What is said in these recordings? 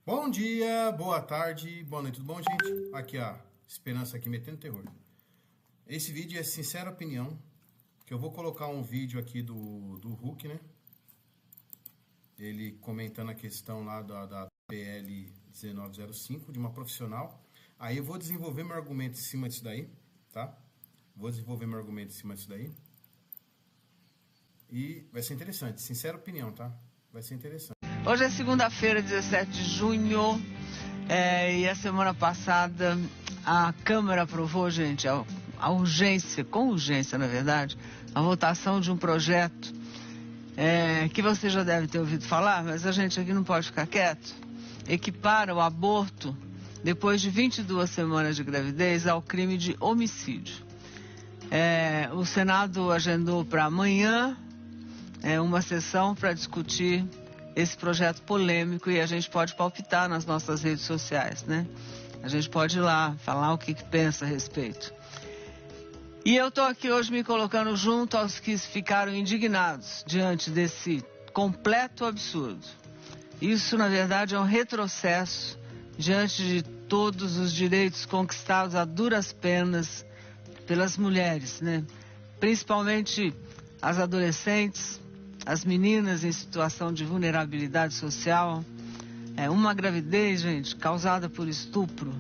Bom dia, boa tarde, boa noite, tudo bom, gente? Aqui a Esperança aqui metendo terror. Esse vídeo é sincera opinião, que eu vou colocar um vídeo aqui do Hulk, né? Ele comentando a questão lá da PL 1905, de uma profissional. Aí eu vou desenvolver meu argumento em cima disso daí, tá? Vou desenvolver meu argumento em cima disso daí. E vai ser interessante, sincera opinião, tá? Vai ser interessante. Hoje é segunda-feira, 17 de junho, e a semana passada a Câmara aprovou, gente, a urgência, com urgência, na verdade, a votação de um projeto que você já deve ter ouvido falar, mas a gente aqui não pode ficar quieto, equipara o aborto, depois de 22 semanas de gravidez, ao crime de homicídio. O Senado agendou para amanhã uma sessão para discutir esse projeto polêmico e a gente pode palpitar nas nossas redes sociais, né? A gente pode ir lá falar o que pensa a respeito. E eu estou aqui hoje me colocando junto aos que ficaram indignados diante desse completo absurdo. Isso, na verdade, é um retrocesso diante de todos os direitos conquistados a duras penas pelas mulheres, né? Principalmente as adolescentes, as meninas em situação de vulnerabilidade social. Uma gravidez, gente, causada por estupro.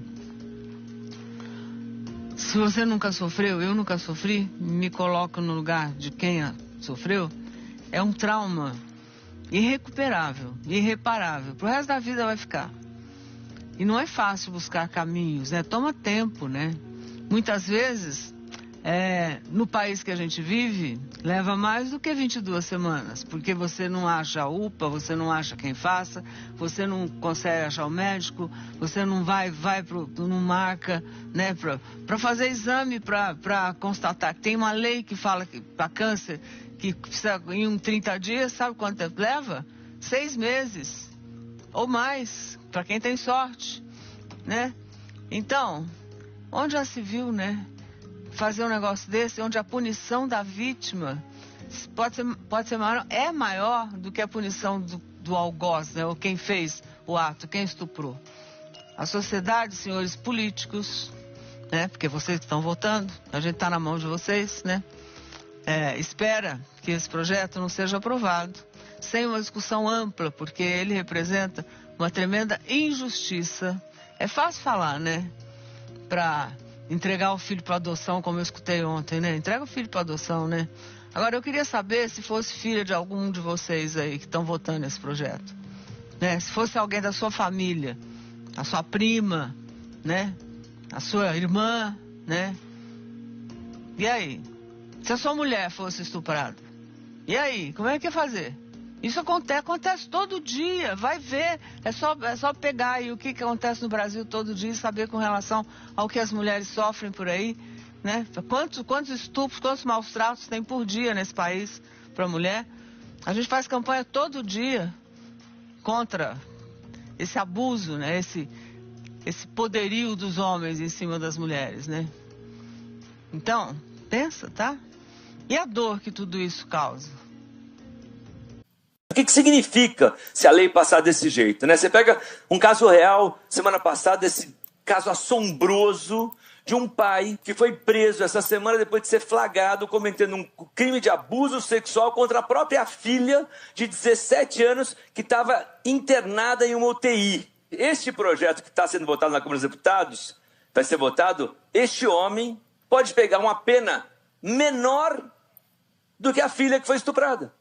Se você nunca sofreu, eu nunca sofri, me coloco no lugar de quem sofreu, é um trauma irrecuperável, irreparável. Pro resto da vida vai ficar. E não é fácil buscar caminhos, né? Toma tempo, né? Muitas vezes, no país que a gente vive, leva mais do que 22 semanas, porque você não acha a UPA, você não acha quem faça, você não consegue achar o médico, você não não marca, né, para fazer exame, para constatar. Tem uma lei que fala que para câncer, que precisa em 30 dias, sabe quanto tempo leva? 6 meses, ou mais, para quem tem sorte, né? Então, onde já se viu, né? Fazer um negócio desse, onde a punição da vítima pode ser maior, é maior do que a punição do algoz, né? Ou quem fez o ato, quem estuprou. A sociedade, senhores políticos, né? Porque vocês que estão votando, a gente está na mão de vocês, né? Espera que esse projeto não seja aprovado sem uma discussão ampla, porque ele representa uma tremenda injustiça. É fácil falar, né? Para entregar o filho para adoção, como eu escutei ontem, né? Entrega o filho para adoção, né? Agora, eu queria saber se fosse filha de algum de vocês aí que estão votando esse projeto, né? Se fosse alguém da sua família, a sua prima, né? A sua irmã, né? E aí? Se a sua mulher fosse estuprada, e aí? Como é que ia fazer? Isso acontece todo dia, vai ver, é só pegar aí o que acontece no Brasil todo dia e saber com relação ao que as mulheres sofrem por aí, né? Quantos estupros, quantos maus tratos tem por dia nesse país para a mulher? A gente faz campanha todo dia contra esse abuso, né? Esse poderio dos homens em cima das mulheres, né? Então, pensa, tá? E a dor que tudo isso causa? O que significa se a lei passar desse jeito, né? Você pega um caso real, semana passada, esse caso assombroso de um pai que foi preso essa semana depois de ser flagrado cometendo um crime de abuso sexual contra a própria filha de 17 anos que estava internada em uma UTI. Este projeto que está sendo votado na Câmara dos Deputados, vai ser votado, este homem pode pegar uma pena menor do que a filha que foi estuprada.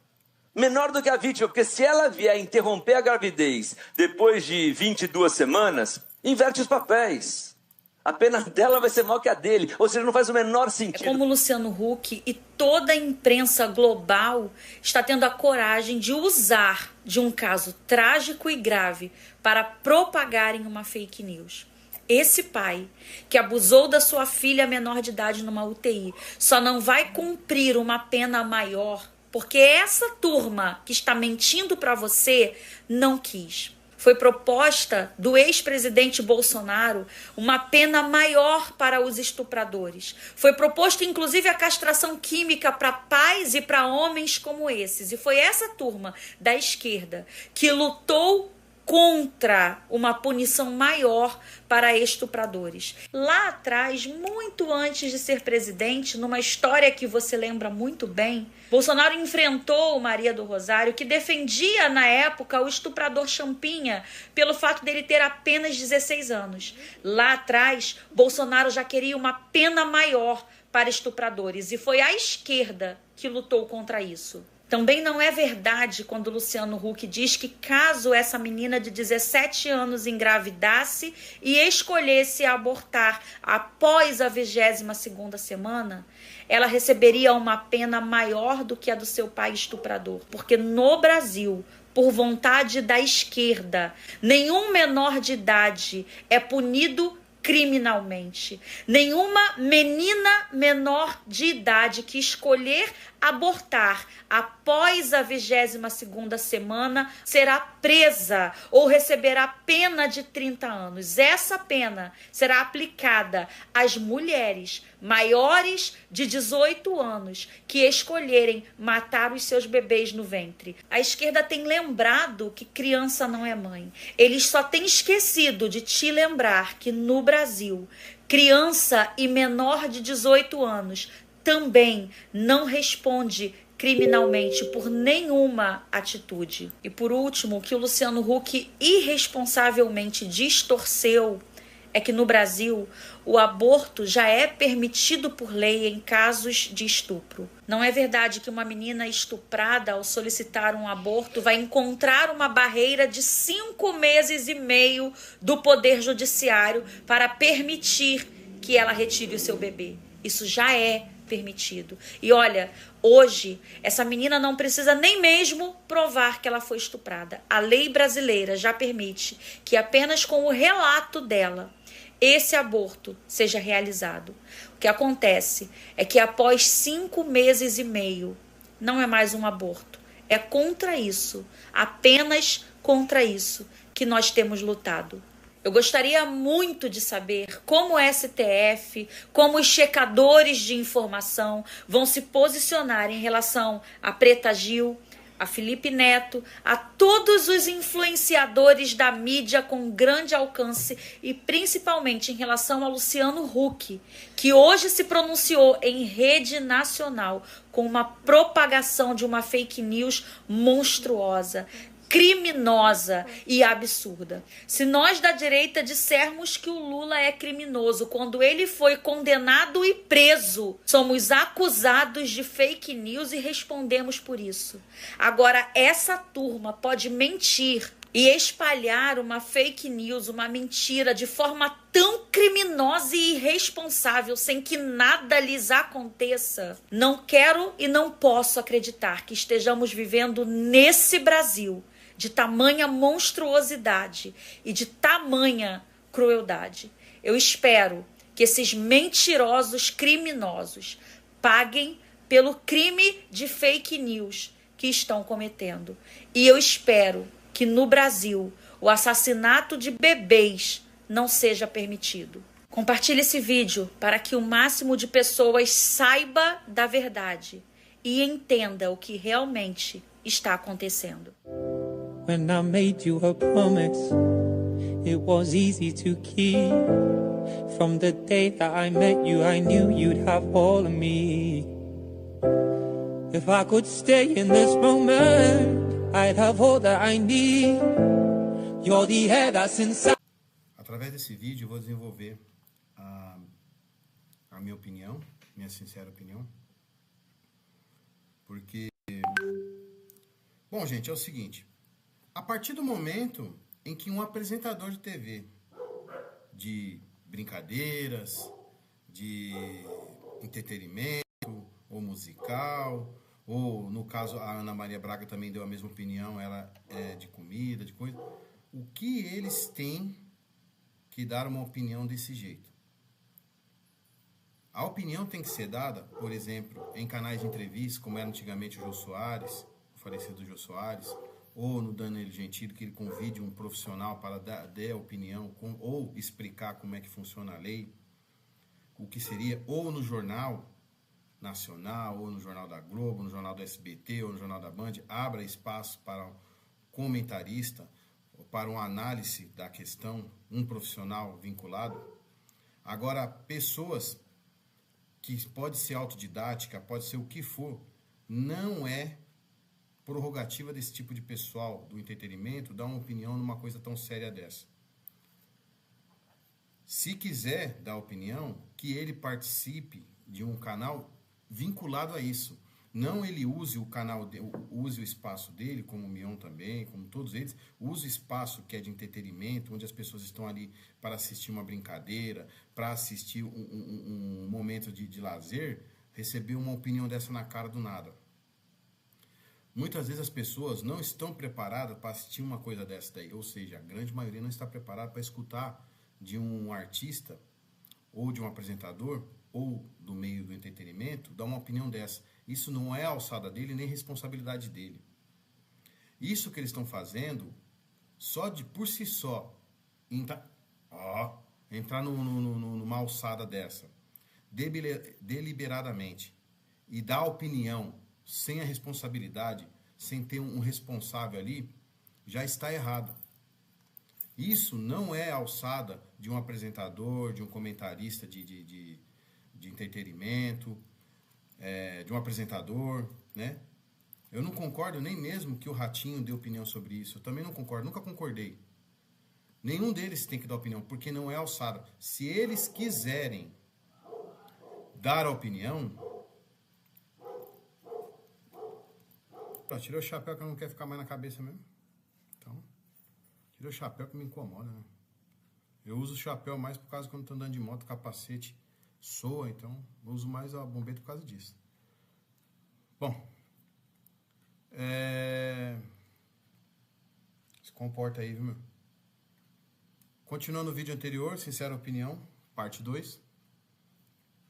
Menor do que a vítima, porque se ela vier interromper a gravidez depois de 22 semanas, inverte os papéis. A pena dela vai ser maior que a dele, ou seja, não faz o menor sentido. É como o Luciano Huck e toda a imprensa global está tendo a coragem de usar de um caso trágico e grave para propagarem uma fake news. Esse pai que abusou da sua filha menor de idade numa UTI só não vai cumprir uma pena maior porque essa turma que está mentindo para você não quis. Foi proposta do ex-presidente Bolsonaro uma pena maior para os estupradores. Foi proposta, inclusive, a castração química para pais e para homens como esses. E foi essa turma da esquerda que lutou contra uma punição maior para estupradores. Lá atrás, muito antes de ser presidente, numa história que você lembra muito bem, Bolsonaro enfrentou Maria do Rosário, que defendia na época o estuprador Champinha pelo fato dele ter apenas 16 anos. Lá atrás, Bolsonaro já queria uma pena maior para estupradores e foi a esquerda que lutou contra isso. Também não é verdade quando Luciano Huck diz que caso essa menina de 17 anos engravidasse e escolhesse abortar após a 22ª semana, ela receberia uma pena maior do que a do seu pai estuprador. Porque no Brasil, por vontade da esquerda, nenhum menor de idade é punido criminalmente. Nenhuma menina menor de idade que escolher abortar após a 22ª semana será presa ou receberá pena de 30 anos. Essa pena será aplicada às mulheres maiores de 18 anos que escolherem matar os seus bebês no ventre. A esquerda tem lembrado que criança não é mãe. Eles só têm esquecido de te lembrar que no Brasil, criança e menor de 18 anos também não responde criminalmente por nenhuma atitude. E por último, o que o Luciano Huck irresponsavelmente distorceu é que no Brasil o aborto já é permitido por lei em casos de estupro. Não é verdade que uma menina estuprada, ao solicitar um aborto, vai encontrar uma barreira de 5 meses e meio do Poder Judiciário para permitir que ela retire o seu bebê. Isso já é permitido. E olha, hoje essa menina não precisa nem mesmo provar que ela foi estuprada. A lei brasileira já permite que apenas com o relato dela esse aborto seja realizado. O que acontece é que após 5 meses e meio não é mais um aborto. É contra isso, apenas contra isso que nós temos lutado. Eu gostaria muito de saber como o STF, como os checadores de informação vão se posicionar em relação a Preta Gil, a Felipe Neto, a todos os influenciadores da mídia com grande alcance e principalmente em relação a Luciano Huck, que hoje se pronunciou em rede nacional com uma propagação de uma fake news monstruosa, criminosa e absurda. Se nós da direita dissermos que o Lula é criminoso quando ele foi condenado e preso, somos acusados de fake news e respondemos por isso. Agora, essa turma pode mentir e espalhar uma fake news, uma mentira de forma tão criminosa e irresponsável sem que nada lhes aconteça. Não quero e não posso acreditar que estejamos vivendo nesse Brasil de tamanha monstruosidade e de tamanha crueldade. Eu espero que esses mentirosos criminosos paguem pelo crime de fake news que estão cometendo. E eu espero que no Brasil o assassinato de bebês não seja permitido. Compartilhe esse vídeo para que o máximo de pessoas saiba da verdade e entenda o que realmente está acontecendo. When I made you a promise, it was easy to keep. From the day that I met you, I knew you'd have all of me. If I could stay in this moment, I'd have all that I need. You're the air that's inside. Através desse vídeo eu vou desenvolver a minha opinião, minha sincera opinião. Porque, bom, gente, é o seguinte. A partir do momento em que um apresentador de TV, de brincadeiras, de entretenimento, ou musical, ou no caso a Ana Maria Braga também deu a mesma opinião, ela é de comida, de coisa, o que eles têm que dar uma opinião desse jeito? A opinião tem que ser dada, por exemplo, em canais de entrevista, como era antigamente o Jô Soares, o falecido Jô Soares, ou no Danilo Gentili, que ele convide um profissional para dar a opinião, ou explicar como é que funciona a lei, o que seria, ou no Jornal Nacional, ou no Jornal da Globo, no Jornal do SBT, ou no Jornal da Band, abra espaço para um comentarista, para uma análise da questão, um profissional vinculado. Agora, pessoas que pode ser autodidática, pode ser o que for, não é prerrogativa desse tipo de pessoal do entretenimento dar uma opinião numa coisa tão séria dessa. Se quiser dar opinião, que ele participe de um canal vinculado a isso. Não ele use o canal, use o espaço dele, como o Mion também, como todos eles, use o espaço que é de entretenimento, onde as pessoas estão ali para assistir uma brincadeira, para assistir um momento de lazer, receber uma opinião dessa na cara do nada. Muitas vezes as pessoas não estão preparadas para assistir uma coisa dessa daí, ou seja, a grande maioria não está preparada para escutar de um artista, ou de um apresentador, ou do meio do entretenimento, dar uma opinião dessa. Isso não é a alçada dele, nem responsabilidade dele. Isso que eles estão fazendo, só de por si só, entrar numa alçada dessa, deliberadamente, e dar opinião, sem a responsabilidade, sem ter um responsável ali, já está errado. Isso não é a alçada de um apresentador, de um comentarista de entretenimento, de um apresentador, né? Eu não concordo nem mesmo que o Ratinho dê opinião sobre isso. Eu também não concordo, nunca concordei. Nenhum deles tem que dar opinião, porque não é alçada. Se eles quiserem dar a opinião... Tirei o chapéu que eu não quero ficar mais na cabeça mesmo. Então, tirei o chapéu que me incomoda, né? Eu uso o chapéu mais por causa que eu não estou andando de moto, capacete soa, então eu uso mais a bombeta por causa disso. Bom, se comporta aí, viu, meu? Continuando o vídeo anterior, sincera opinião, parte 2.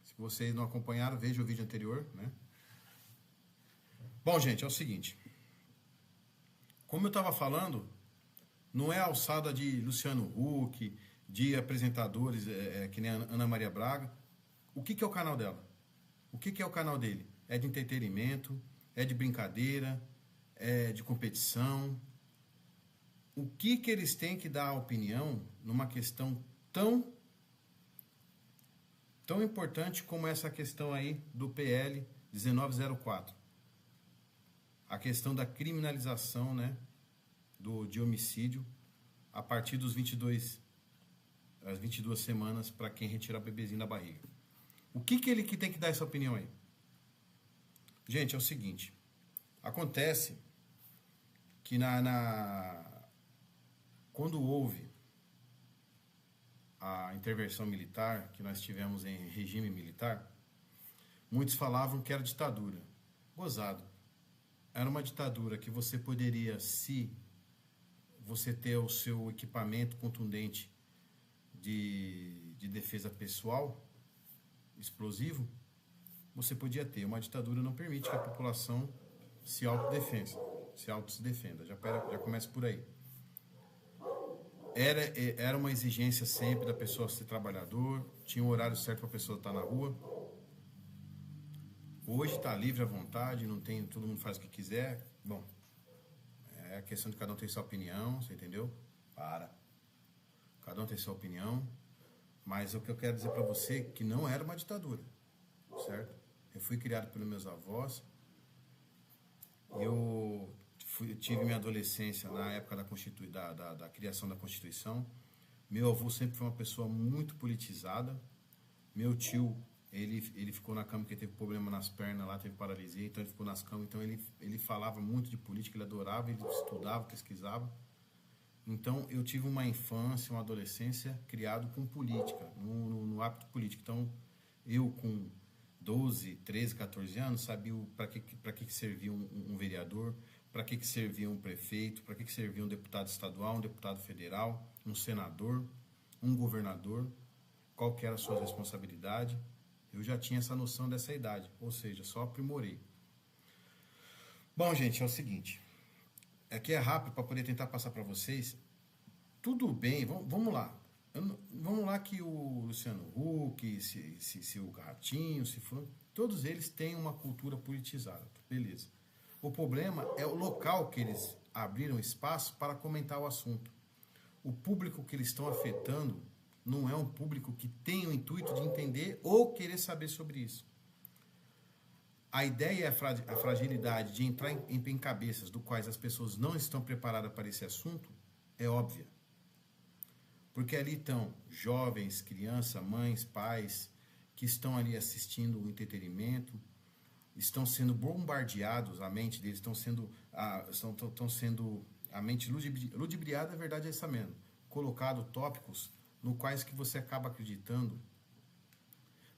Se vocês não acompanharam, veja o vídeo anterior, né? Bom, gente, é o seguinte. Como eu estava falando, não é a alçada de Luciano Huck, de apresentadores que nem a Ana Maria Braga. O que é o canal dela? O que é o canal dele? É de entretenimento, é de brincadeira, é de competição. O que eles têm que dar opinião numa questão tão importante como essa questão aí do PL 1904? A questão da criminalização, né, de homicídio a partir das 22 semanas para quem retirar o bebezinho da barriga. O que ele que tem que dar essa opinião aí? Gente, é o seguinte. Acontece que quando houve a intervenção militar, que nós tivemos em regime militar, muitos falavam que era ditadura. Gozado. Era uma ditadura que você poderia, se você ter o seu equipamento contundente de defesa pessoal, explosivo, você podia ter. Uma ditadura não permite que a população se autodefenda. Já começa por aí. Era uma exigência sempre da pessoa ser trabalhador, tinha um horário certo para a pessoa estar na rua. Hoje está livre à vontade, não tem, todo mundo faz o que quiser. Bom, é a questão de cada um ter sua opinião, você entendeu? Cada um tem sua opinião. Mas o que eu quero dizer para você é que não era uma ditadura, certo? Eu fui criado pelos meus avós. Eu tive minha adolescência na época da criação da Constituição. Meu avô sempre foi uma pessoa muito politizada. Meu tio, ele ficou na cama porque teve problema nas pernas lá, teve paralisia, então ele ficou nas camas. Então ele falava muito de política, ele adorava, ele estudava, pesquisava. Então eu tive uma infância, uma adolescência criado com política, no hábito político. Então eu com 12, 13, 14 anos sabia para que servia um vereador, para que servia um prefeito, para que servia um deputado estadual, um deputado federal, um senador, um governador, qual que era a sua responsabilidade. Eu já tinha essa noção dessa idade, ou seja, só aprimorei. Bom, gente, é o seguinte, aqui é rápido para poder tentar passar para vocês. Tudo bem, vamos lá. Vamos lá que o Luciano Huck, se o Ratinho, se for, todos eles têm uma cultura politizada, beleza. O problema é o local que eles abriram espaço para comentar o assunto. o público que eles estão afetando não é um público que tem o intuito de entender ou querer saber sobre isso. A ideia e a fragilidade de entrar em cabeças do quais as pessoas não estão preparadas para esse assunto é óbvia. Porque ali estão jovens, crianças, mães, pais, que estão ali assistindo o entretenimento, estão sendo bombardeados, a mente deles estão sendo a mente ludibriada, a verdade é essa mesmo, colocado tópicos no quais que você acaba acreditando,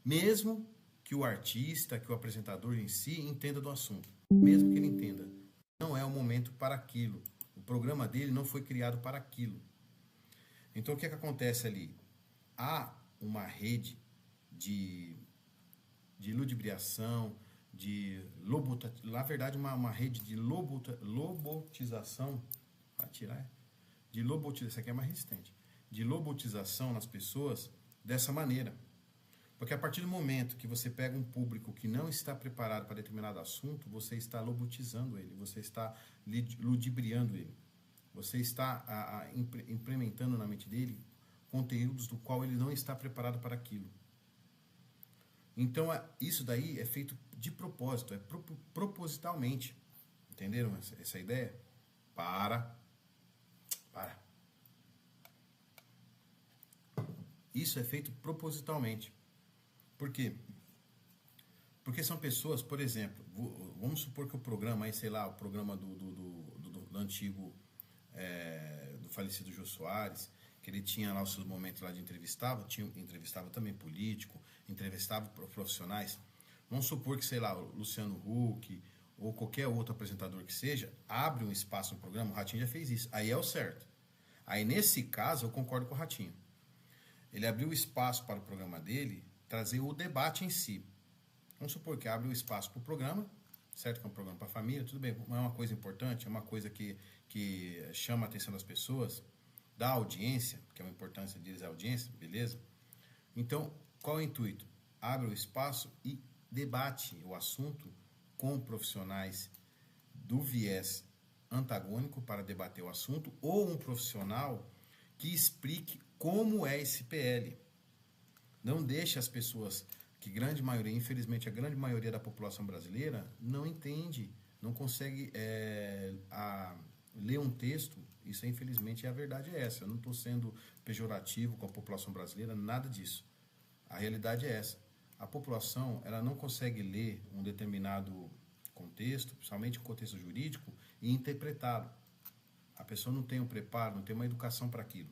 mesmo que o artista, que o apresentador em si entenda do assunto, mesmo que ele entenda, não é o momento para aquilo, o programa dele não foi criado para aquilo. Então o que acontece ali? Há uma rede de ludibriação, na verdade uma rede de lobotização, vai tirar, de lobotização, isso aqui é mais resistente, de lobotização nas pessoas dessa maneira. Porque a partir do momento que você pega um público que não está preparado para determinado assunto, você está lobotizando ele, você está ludibriando ele, você está implementando na mente dele conteúdos do qual ele não está preparado para aquilo. Então, isso daí é feito de propósito, é propositalmente. Entenderam essa ideia? Para. Isso é feito propositalmente. Por quê? Porque são pessoas, por exemplo, vamos supor que o programa, aí, sei lá, o programa do antigo, do falecido Jô Soares, que ele tinha lá os seus momentos lá de entrevistava também político, entrevistava profissionais. Vamos supor que, sei lá, o Luciano Huck ou qualquer outro apresentador que seja, abre um espaço no programa, o Ratinho já fez isso, aí é o certo. Aí nesse caso eu concordo com o Ratinho. Ele abriu o espaço para o programa dele trazer o debate em si. Vamos supor que abre o espaço para o programa, certo que é um programa para a família, tudo bem, não é uma coisa importante, é uma coisa que chama a atenção das pessoas, da audiência, que é uma importância deles a audiência, beleza? Então, qual é o intuito? Abre o espaço e debate o assunto com profissionais do viés antagônico para debater o assunto, ou um profissional que explique como é esse PL. Não deixe as pessoas, que grande maioria, infelizmente a grande maioria da população brasileira não entende, não consegue ler um texto. Isso infelizmente a verdade é essa. Eu não estou sendo pejorativo com a população brasileira, nada disso. A realidade é essa. A população ela não consegue ler um determinado contexto, principalmente o contexto jurídico, e interpretá-lo. A pessoa não tem um preparo, não tem uma educação para aquilo.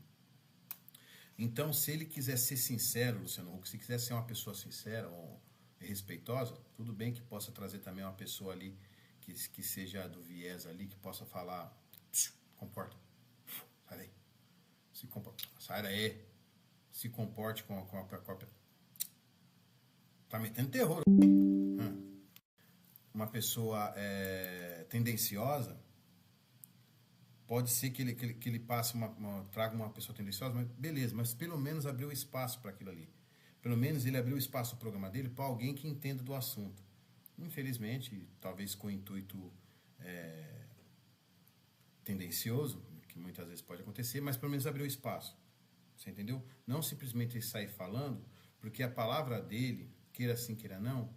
Então, se ele quiser ser sincero, Luciano Huck, se quiser ser uma pessoa sincera ou respeitosa, tudo bem que possa trazer também uma pessoa ali que seja do viés ali, que possa falar, comporta, sai daí, se comporta, sai daí, se comporte com a tá metendo terror. Uma pessoa tendenciosa, pode ser que ele passe traga uma pessoa tendenciosa, mas beleza, mas pelo menos abriu espaço para aquilo ali. Pelo menos ele abriu espaço no programa dele para alguém que entenda do assunto. Infelizmente, talvez com o intuito tendencioso, que muitas vezes pode acontecer, mas pelo menos abriu espaço. Você entendeu? Não simplesmente sair falando, porque a palavra dele, queira sim, queira não,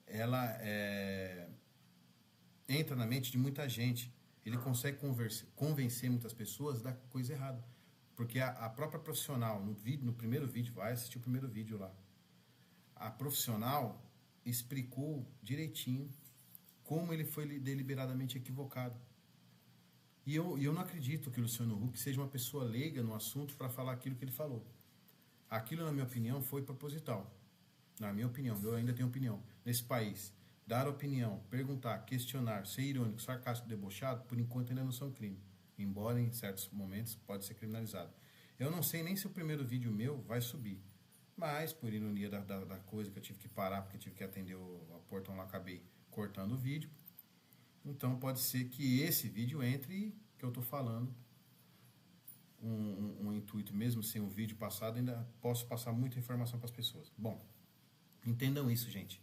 ela entra na mente de muita gente. Ele consegue convencer muitas pessoas da coisa errada. Porque a própria profissional, no primeiro vídeo, vai assistir o primeiro vídeo lá. A profissional explicou direitinho como ele foi deliberadamente equivocado. E eu não acredito que o Luciano Huck seja uma pessoa leiga no assunto para falar aquilo que ele falou. Aquilo, na minha opinião, foi proposital. Na minha opinião, eu ainda tenho opinião. Nesse país, dar opinião, perguntar, questionar, ser irônico, sarcástico, debochado, por enquanto ainda não são crime. Embora em certos momentos pode ser criminalizado. Eu não sei nem se o primeiro vídeo meu vai subir. Mas, por ironia da coisa que eu tive que parar, porque eu tive que atender o portão lá, acabei cortando o vídeo. Então pode ser que esse vídeo entre, que eu estou falando, um intuito mesmo sem o vídeo passado, ainda posso passar muita informação para as pessoas. Bom, entendam isso, gente.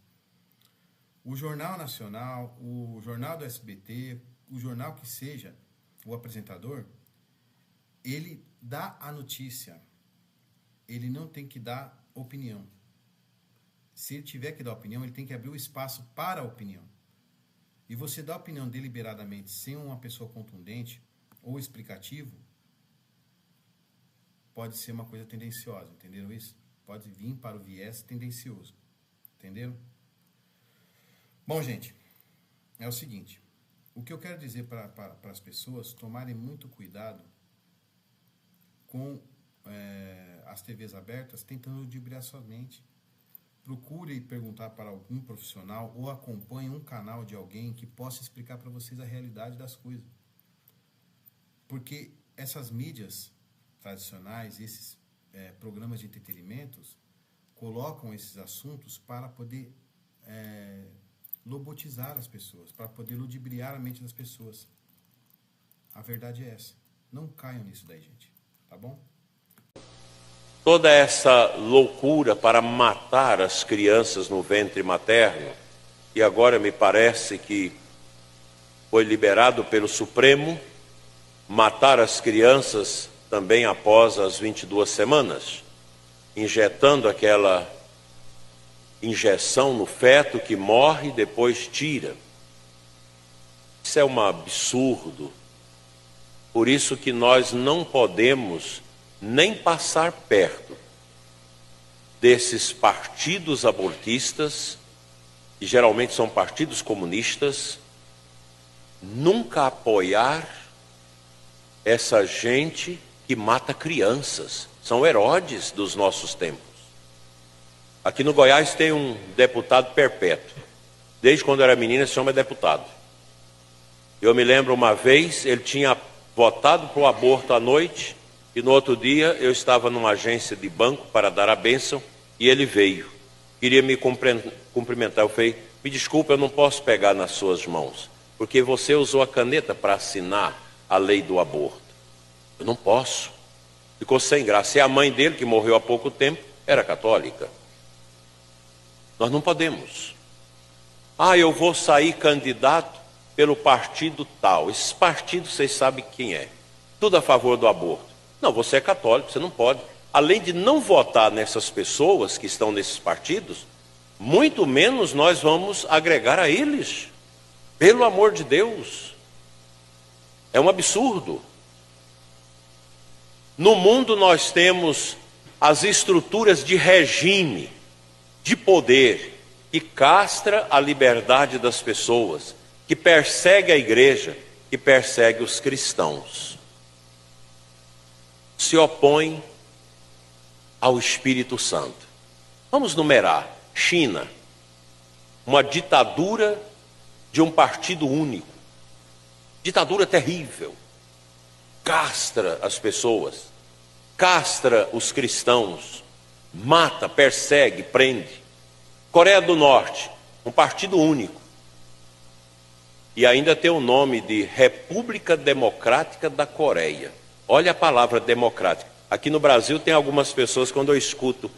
O Jornal Nacional, o Jornal do SBT, o jornal que seja, o apresentador, ele dá a notícia, ele não tem que dar opinião. Se ele tiver que dar opinião, ele tem que abrir o espaço para a opinião. E você dá a opinião deliberadamente, sem uma pessoa contundente ou explicativo, pode ser uma coisa tendenciosa, entenderam isso? Pode vir para o viés tendencioso, entenderam? Bom, gente, é o seguinte, o que eu quero dizer para as pessoas tomarem muito cuidado com as TVs abertas, tentando ludibriar sua mente. Procure perguntar para algum profissional ou acompanhe um canal de alguém que possa explicar para vocês a realidade das coisas. Porque essas mídias tradicionais, esses programas de entretenimentos, colocam esses assuntos para poder lobotizar as pessoas, para poder ludibriar a mente das pessoas. A verdade é essa. Não caiam nisso daí, gente. Tá bom? Toda essa loucura para matar as crianças no ventre materno, e agora me parece que foi liberado pelo Supremo, matar as crianças também após as 22 semanas, injetando aquela injeção no feto que morre e depois tira. Isso é um absurdo. Por isso que nós não podemos nem passar perto desses partidos abortistas, que geralmente são partidos comunistas, nunca apoiar essa gente que mata crianças. São Herodes dos nossos tempos. Aqui no Goiás tem um deputado perpétuo. Desde quando eu era menina, esse homem é deputado. Eu me lembro uma vez, ele tinha votado para o aborto à noite, e no outro dia eu estava numa agência de banco para dar a bênção, e ele veio. Queria me cumprimentar. Eu falei, me desculpa, eu não posso pegar nas suas mãos, porque você usou a caneta para assinar a lei do aborto. Eu não posso. Ficou sem graça. E a mãe dele, que morreu há pouco tempo, era católica. Nós não podemos. Eu vou sair candidato pelo partido tal. Esses partidos, vocês sabem quem é. Tudo a favor do aborto. Não, você é católico, você não pode. Além de não votar nessas pessoas que estão nesses partidos, muito menos nós vamos agregar a eles. Pelo amor de Deus. É um absurdo. No mundo nós temos as estruturas de regime, de poder, que castra a liberdade das pessoas, que persegue a igreja, que persegue os cristãos. Se opõe ao Espírito Santo. Vamos numerar. China, uma ditadura de um partido único. Ditadura terrível. Castra as pessoas, castra os cristãos, mata, persegue, prende. Coreia do Norte, um partido único. E ainda tem o nome de República Democrática da Coreia. Olha a palavra democrática. Aqui no Brasil tem algumas pessoas, quando eu escuto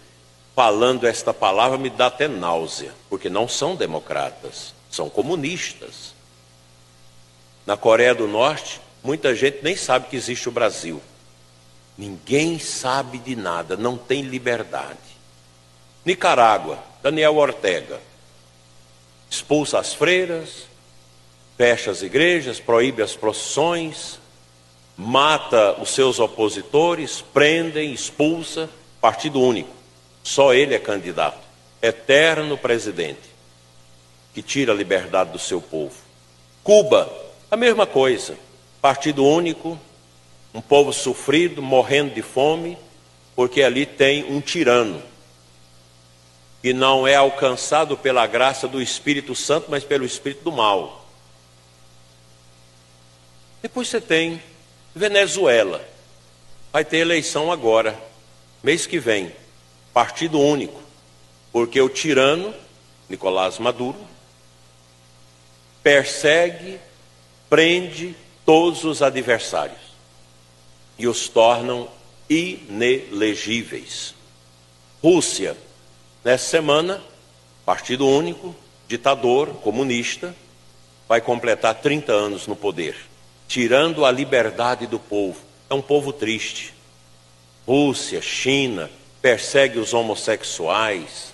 falando esta palavra, me dá até náusea, porque não são democratas, são comunistas. Na Coreia do Norte, muita gente nem sabe que existe o Brasil. Ninguém sabe de nada, não tem liberdade. Nicarágua, Daniel Ortega, expulsa as freiras, fecha as igrejas, proíbe as procissões, mata os seus opositores, prendem, expulsa, partido único. Só ele é candidato, eterno presidente, que tira a liberdade do seu povo. Cuba, a mesma coisa, partido único, um povo sofrido, morrendo de fome, porque ali tem um tirano, que não é alcançado pela graça do Espírito Santo, mas pelo Espírito do mal. Depois você tem Venezuela, vai ter eleição agora, mês que vem, partido único, porque o tirano, Nicolás Maduro, persegue, prende todos os adversários e os tornam inelegíveis. Rússia, nessa semana, partido único, ditador, comunista, vai completar 30 anos no poder, tirando a liberdade do povo. é um povo triste. Rússia, China, persegue os homossexuais,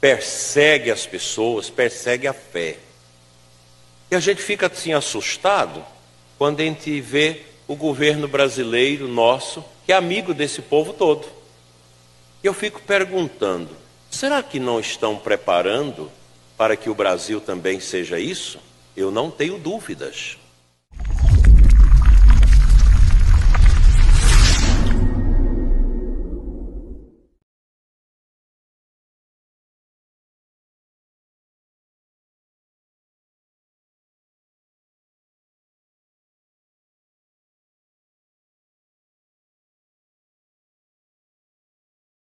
persegue as pessoas, persegue a fé. E a gente fica assim assustado quando a gente vê o governo brasileiro nosso, que é amigo desse povo todo. E eu fico perguntando, será que não estão preparando para que o Brasil também seja isso? Eu não tenho dúvidas.